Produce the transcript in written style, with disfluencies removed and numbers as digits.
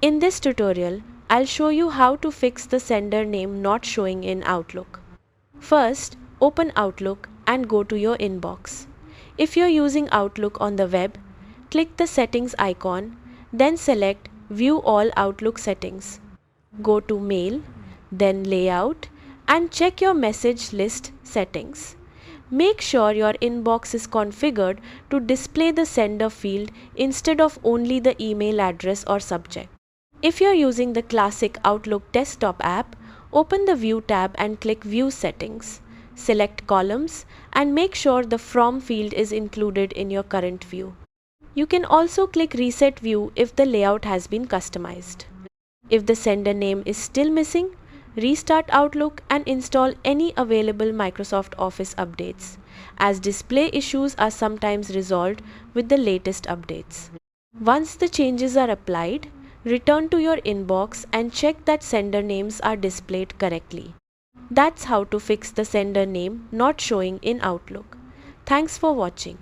In this tutorial, I'll show you how to fix the sender name not showing in Outlook. First, open Outlook and go to your inbox. If you're using Outlook on the web, click the settings icon, then select View All Outlook Settings. Go to Mail, then Layout, and check your message list settings. Make sure your inbox is configured to display the sender field instead of only the email address or subject. If you're using the classic Outlook desktop app, open the View tab and click View Settings. Select Columns and make sure the From field is included in your current view. You can also click Reset View if the layout has been customized. If the sender name is still missing, restart Outlook and install any available Microsoft Office updates, as display issues are sometimes resolved with the latest updates. Once the changes are applied, return to your inbox and check that sender names are displayed correctly. That's how to fix the sender name not showing in Outlook. Thanks for watching.